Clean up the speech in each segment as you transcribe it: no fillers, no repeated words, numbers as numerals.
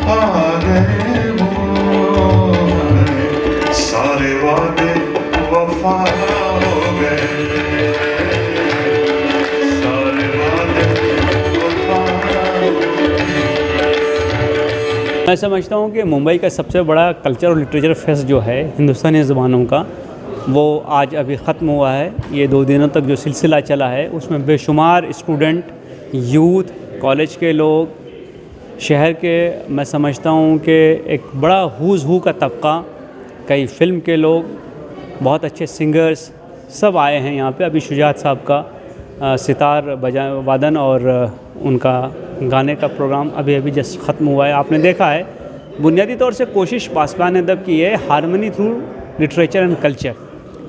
आ गए मोह, सारे वादे वफा हो गए, सारे वादे वफा हो गए। मैं समझता हूँ कि मुंबई का सबसे बड़ा कल्चर और लिटरेचर फेस्ट जो है हिंदुस्तानी ज़बानों का, वो आज अभी ख़त्म हुआ है। ये 2 दिनों तक जो सिलसिला चला है उसमें बेशुमार स्टूडेंट, यूथ, कॉलेज के लोग, शहर के, मैं समझता हूँ कि एक बड़ा हूज़ हू का तबका, कई फ़िल्म के लोग, बहुत अच्छे सिंगर्स सब आए हैं यहाँ पे। अभी शुजात साहब का सितार वादन और उनका गाने का प्रोग्राम अभी जस्ट ख़त्म हुआ है। आपने देखा है बुनियादी तौर से कोशिश पासबान अदब की है harmony through literature and culture,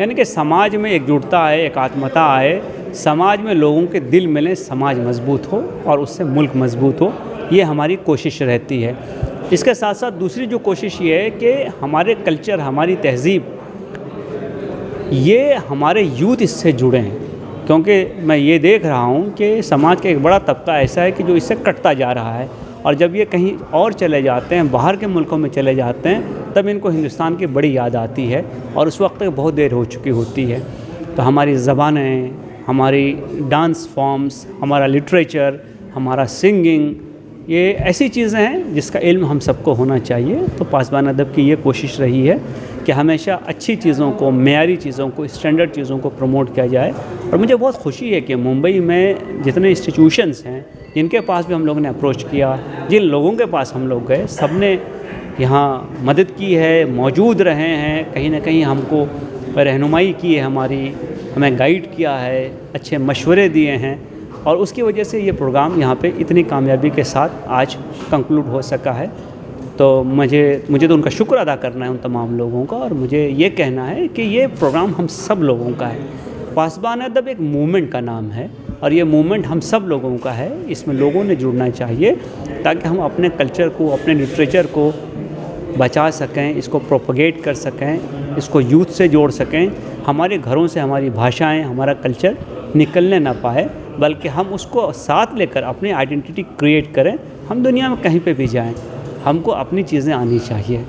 यानी कि समाज में एकजुटता आए, एकात्मता आए, समाज में लोगों के दिल मिलें, समाज मजबूत हो और उससे मुल्क मजबूत हो, ये हमारी कोशिश रहती है। इसके साथ साथ दूसरी जो कोशिश ये है कि हमारे कल्चर, हमारी तहज़ीब, ये हमारे यूथ इससे जुड़े हैं, क्योंकि मैं ये देख रहा हूँ कि समाज का एक बड़ा तबका ऐसा है कि जो इससे कटता जा रहा है, और जब ये कहीं और चले जाते हैं, बाहर के मुल्कों में चले जाते हैं, तब इनको हिंदुस्तान की बड़ी याद आती है और उस वक्त तक बहुत देर हो चुकी होती है। तो हमारी ज़बानें, हमारी डांस फॉर्म्स, हमारा लिटरेचर, हमारा सिंगिंग, ये ऐसी चीज़ें हैं जिसका इल्म हम सबको होना चाहिए। तो पासबान अदब की ये कोशिश रही है कि हमेशा अच्छी चीज़ों को, मेयारी चीज़ों को, स्टैंडर्ड चीज़ों को प्रमोट किया जाए। और मुझे बहुत खुशी है कि मुंबई में जितने इंस्टीट्यूशंस हैं, जिनके पास भी हम लोगों ने अप्रोच किया, जिन लोगों के पास हम लोग गए, सब ने यहाँ मदद की है, मौजूद रहे हैं, कहीं ना कहीं हमको रहनुमाई की है, हमें गाइड किया है, अच्छे मशवरे दिए हैं, और उसकी वजह से ये प्रोग्राम यहाँ पे इतनी कामयाबी के साथ आज कंक्लूड हो सका है। तो मुझे तो उनका शुक्र अदा करना है उन तमाम लोगों का, और मुझे ये कहना है कि ये प्रोग्राम हम सब लोगों का है। पासबान अदब एक मूवमेंट का नाम है और ये मूवमेंट हम सब लोगों का है। इसमें लोगों ने जुड़ना चाहिए ताकि हम अपने कल्चर को, अपने लिटरेचर को बचा सकें, इसको प्रोपगेट कर सकें, इसको यूथ से जोड़ सकें। हमारे घरों से हमारी भाषाएं, हमारा कल्चर निकलने ना पाए, बल्कि हम उसको साथ लेकर अपनी आइडेंटिटी क्रिएट करें। हम दुनिया में कहीं पे भी जाएं, हमको अपनी चीज़ें आनी चाहिए।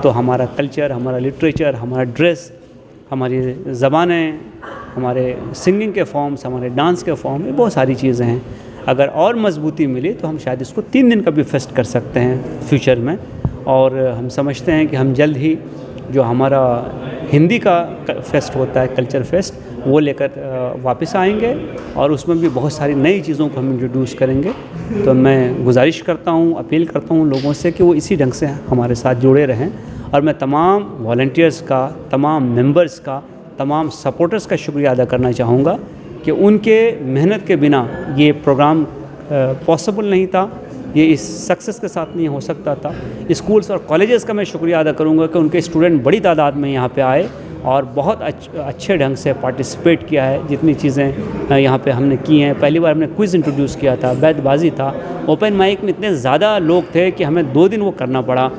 तो हमारा कल्चर, हमारा लिटरेचर, हमारा ड्रेस, हमारी ज़बानें, हमारे सिंगिंग के फॉर्म्स, हमारे डांस के फॉर्म, ये बहुत सारी चीज़ें हैं। अगर और मजबूती मिली तो हम शायद इसको 3 दिन का भी फेस्ट कर सकते हैं फ्यूचर में। और हम समझते हैं कि हम जल्द ही जो हमारा हिंदी का फेस्ट होता है, कल्चर फेस्ट, वो लेकर वापस आएंगे और उसमें भी बहुत सारी नई चीज़ों को हम इंट्रोड्यूस करेंगे। तो मैं गुजारिश करता हूँ, अपील करता हूँ लोगों से कि वो इसी ढंग से हमारे साथ जुड़े रहें। और मैं तमाम वॉलंटियर्स का, तमाम मेंबर्स का, तमाम सपोर्टर्स का शुक्रिया अदा करना चाहूँगा कि उनके मेहनत के बिना ये प्रोग्राम पॉसिबल नहीं था, ये इस सक्सेस के साथ नहीं हो सकता था। स्कूल्स और कॉलेजेस का मैं शुक्रिया अदा करूँगा कि उनके स्टूडेंट बड़ी तादाद में यहाँ पे आए और बहुत अच्छे ढंग से पार्टिसिपेट किया है। जितनी चीज़ें यहाँ पे हमने की हैं, पहली बार हमने क्विज़ इंट्रोड्यूस किया था, बैतबाजी था, ओपन माइक में इतने ज़्यादा लोग थे कि हमें 2 दिन वो करना पड़ा।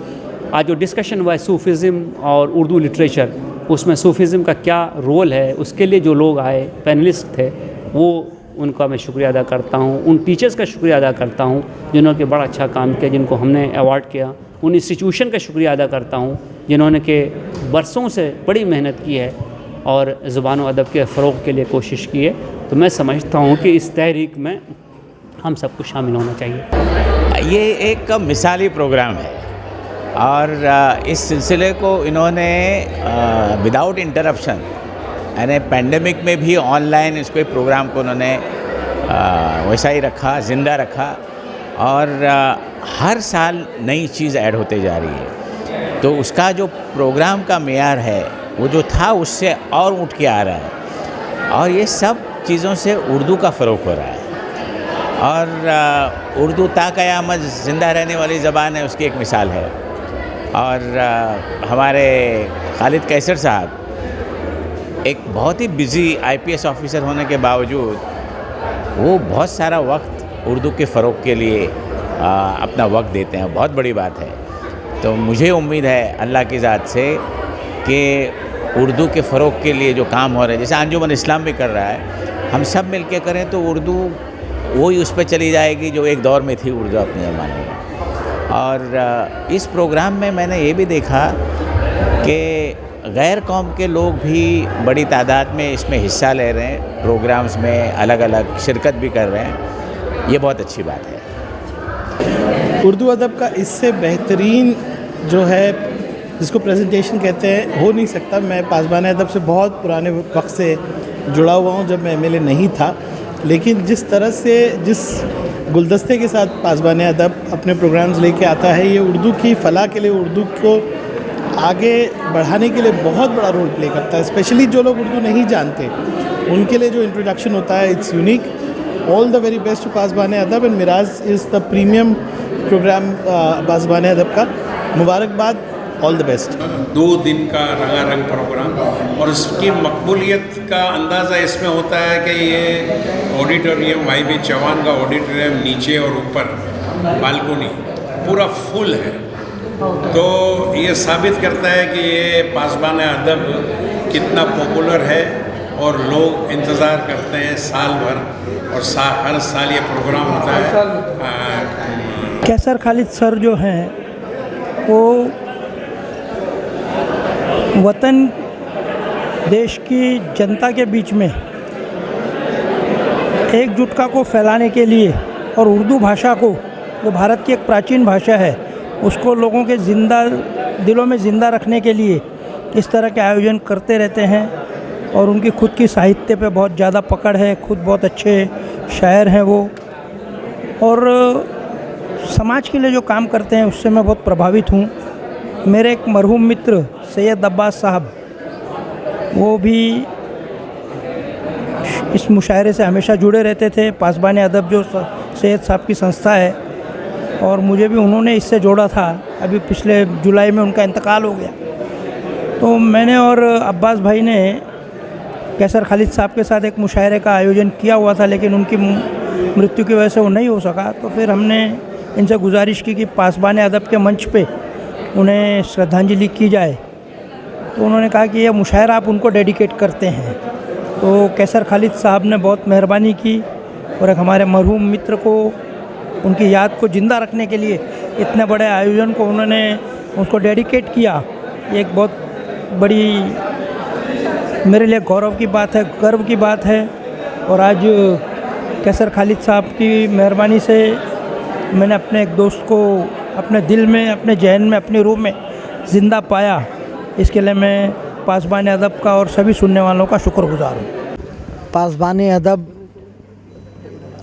आज जो डिस्कशन हुआ है सूफिज़म और उर्दू लिटरेचर, उसमें सूफिज़म का क्या रोल है, उसके लिए जो लोग आए, पैनलिस्ट थे, वो उनका मैं शुक्रिया अदा करता हूँ। उन टीचर्स का शुक्रिया अदा करता हूँ जिन्होंने बड़ा अच्छा काम किया, जिनको हमने अवार्ड किया। उन इंस्टीट्यूशन का शुक्रिया अदा करता हूँ जिन्होंने के बरसों से बड़ी मेहनत की है और ज़ुबान व अदब के फ़रोग़ के लिए कोशिश की है। तो मैं समझता हूँ कि इस तहरीक में हम सबको शामिल होना चाहिए। ये एक मिसाली प्रोग्राम है और इस सिलसिले को इन्होंने विदाउट इंटरप्शन, यानी पेंडेमिक में भी ऑनलाइन इसको प्रोग्राम को उन्होंने वैसा ही रखा, ज़िंदा रखा, और हर साल नई चीज़ ऐड होते जा रही है। तो उसका जो प्रोग्राम का मेयार है वो जो था उससे और उठ के आ रहा है, और ये सब चीज़ों से उर्दू का फ़रोग़ हो रहा है। और उर्दू ता-क़यामत ज़िंदा रहने वाली ज़बान है, उसकी एक मिसाल है। और हमारे खालिद कैसर साहब एक बहुत ही बिज़ी IPS ऑफिसर होने के बावजूद वो बहुत सारा वक्त उर्दू के फ़रोग़ के लिए अपना वक्त देते हैं, बहुत बड़ी बात है। तो मुझे उम्मीद है अल्लाह की ज़ात से कि उर्दू के फ़रोग़ के लिए जो काम हो रहा है, जैसे अंजुमन इस्लाम भी कर रहा है, हम सब मिल के करें तो उर्दू वही उस पर चली जाएगी जो एक दौर में थी उर्दू अपने ज़माने में। और इस प्रोग्राम में मैंने ये भी देखा कि गैर कौम के लोग भी बड़ी तादाद में इसमें हिस्सा ले रहे हैं, प्रोग्राम्स में अलग अलग शिरकत भी कर रहे हैं। ये बहुत अच्छी बात है। उर्दू अदब का इससे बेहतरीन जो है, जिसको प्रेजेंटेशन कहते हैं, हो नहीं सकता। मैं पासबान अदब से बहुत पुराने वक्त से जुड़ा हुआ हूँ, जब मैं MLA नहीं था। लेकिन जिस तरह से, जिस गुलदस्ते के साथ पासबान अदब अपने प्रोग्राम्स लेके आता है, ये उर्दू की फलाह के लिए, उर्दू को आगे बढ़ाने के लिए बहुत बड़ा रोल प्ले करता है। स्पेशली जो लोग उर्दू नहीं जानते, उनके लिए जो इंट्रोडक्शन होता है, it's unique. All the very best to Pasban Adab, and Miraj is the premium program Pasban Adab का। मुबारकबाद, ऑल द बेस्ट। 2 दिन का रंगारंग प्रोग्राम, और उसकी मकबूलियत का अंदाज़ा इसमें होता है कि ये ऑडिटोरियम, YB चौहान का ऑडिटोरियम नीचे और ऊपर बालकोनी पूरा फुल है। तो ये साबित करता है कि ये पासबान अदब कितना पॉपुलर है और लोग इंतज़ार करते हैं साल भर, और हर साल ये प्रोग्राम होता है। कैसर खालिद सर जो हैं वो वतन, देश की जनता के बीच में एकजुटता को फैलाने के लिए और उर्दू भाषा को, जो भारत की एक प्राचीन भाषा है, उसको लोगों के दिलों में ज़िंदा रखने के लिए इस तरह के आयोजन करते रहते हैं। और उनकी खुद की साहित्य पे बहुत ज़्यादा पकड़ है, खुद बहुत अच्छे शायर हैं वो, और समाज के लिए जो काम करते हैं उससे मैं बहुत प्रभावित हूँ। मेरे एक मरहूम मित्र सैयद अब्बास साहब, वो भी इस मुशायरे से हमेशा जुड़े रहते थे। पासबान अदब जो सैयद साहब की संस्था है, और मुझे भी उन्होंने इससे जोड़ा था। अभी पिछले जुलाई में उनका इंतकाल हो गया, तो मैंने और अब्बास भाई ने कैसर खालिद साहब के साथ एक मुशायरे का आयोजन किया हुआ था, लेकिन उनकी मृत्यु की वजह से वो नहीं हो सका। तो फिर हमने इनसे गुजारिश की कि पासबान अदब के मंच पे उन्हें श्रद्धांजलि की जाए। तो उन्होंने कहा कि यह मुशायरा आप उनको डेडिकेट करते हैं। तो कैसर खालिद साहब ने बहुत मेहरबानी की, और एक हमारे मरहूम मित्र को, उनकी याद को ज़िंदा रखने के लिए इतने बड़े आयोजन को उन्होंने उसको डेडिकेट किया। ये एक बहुत बड़ी मेरे लिए गौरव की बात है, गर्व की बात है। और आज कैसर खालिद साहब की मेहरबानी से मैंने अपने एक दोस्त को अपने दिल में, अपने जहन में, अपनी रूह में ज़िंदा पाया। इसके लिए मैं पासबान अदब का और सभी सुनने वालों का शुक्रगुजार हूँ। पासबान अदब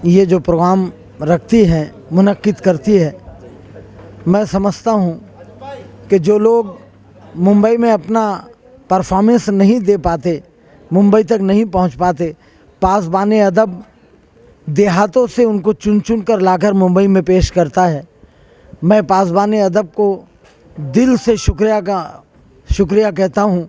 ये जो प्रोग्राम रखती है, मुनक्किद करती है, मैं समझता हूँ कि जो लोग मुंबई में अपना परफॉर्मेंस नहीं दे पाते, मुंबई तक नहीं पहुँच पाते, पासबान अदब देहातों से उनको चुन चुन कर लाकर मुंबई में पेश करता है। मैं पासबान अदब को दिल से शुक्रिया कहता हूँ,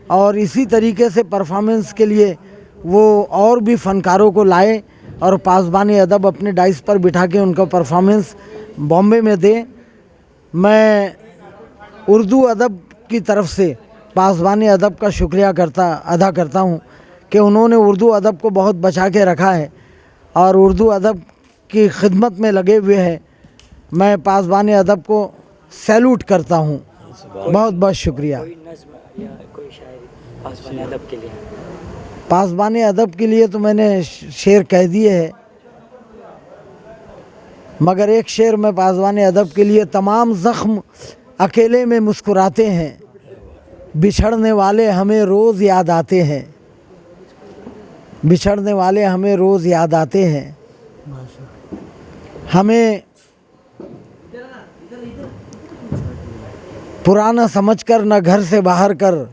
और इसी तरीके से परफॉर्मेंस के लिए वो और भी फ़नकारों को लाए और पासबान अदब अपने डाइस पर बिठा के उनका परफॉर्मेंस बॉम्बे में दे। मैं उर्दू अदब की तरफ से पासबान अदब का शुक्रिया अदा करता हूँ कि उन्होंने उर्दू अदब को बहुत बचा के रखा है और उर्दू अदब की खिदमत में लगे हुए हैं। मैं पासबान अदब को सैल्यूट करता हूँ। बहुत बहुत शुक्रिया। पासबान अदब के लिए तो मैंने शेर कह दिए है, मगर एक शेर मैं पासबान अदब के लिए, तमाम ज़ख्म अकेले में मुस्कुराते हैं, बिछड़ने वाले हमें रोज़ याद आते हैं, बिछड़ने वाले हमें रोज़ याद आते हैं, हमें पुराना समझकर न घर से बाहर कर,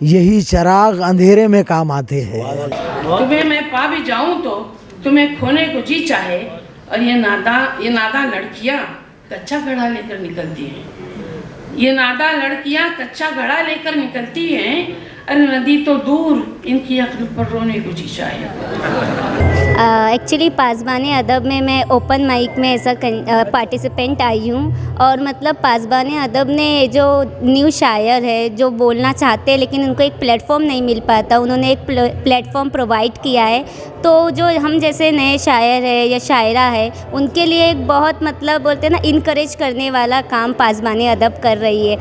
यही चिराग अंधेरे में काम आते हैं। तुम्हें मैं पा भी जाऊं तो तुम्हें खोने को जी चाहे, और ये नादा लड़कियां कच्चा घड़ा लेकर निकलती हैं। ये नादा लड़कियां कच्चा घड़ा लेकर निकलती हैं, अरे नदी तो दूर, इनकी अक्ल पर रोने को जी चाहे। एक्चुअली पासबान अदब में मैं ओपन माइक में ऐसा पार्टिसिपेंट आई हूँ और मतलब पासबान अदब ने जो न्यू शायर है जो बोलना चाहते हैं लेकिन उनको एक प्लेटफॉर्म नहीं मिल पाता, उन्होंने एक प्लेटफॉर्म प्रोवाइड किया है। तो जो हम जैसे नए शायर है या शायरा है उनके लिए एक बहुत मतलब बोलते हैं ना इनकरेज करने वाला काम पासबान अदब कर रही है।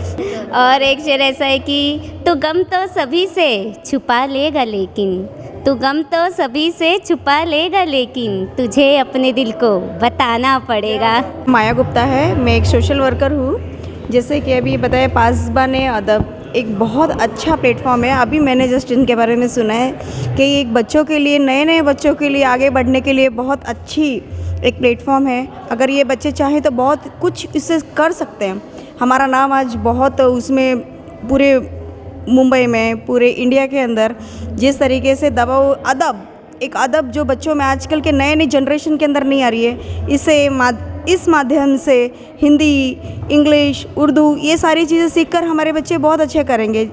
और एक शेर ऐसा है कि तू गम तो सभी से छुपा लेगा लेकिन, तू गम तो सभी से छुपा लेगा लेकिन तुझे अपने दिल को बताना पड़ेगा। माया गुप्ता है, मैं एक सोशल वर्कर हूँ। जैसे कि अभी बताया पासबान अदब एक बहुत अच्छा प्लेटफॉर्म है। अभी मैंने जस्ट इनके बारे में सुना है कि एक बच्चों के लिए, नए बच्चों के लिए आगे बढ़ने के लिए बहुत अच्छी एक प्लेटफॉर्म है। अगर ये बच्चे चाहें तो बहुत कुछ इससे कर सकते हैं। हमारा नाम आज बहुत उसमें पूरे मुंबई में, पूरे इंडिया के अंदर जिस तरीके से दबाव अदब, एक अदब जो बच्चों में आजकल के नए जनरेशन के अंदर नहीं आ रही है, इस माध्यम से हिंदी, इंग्लिश, उर्दू ये सारी चीज़ें सीखकर हमारे बच्चे बहुत अच्छे करेंगे।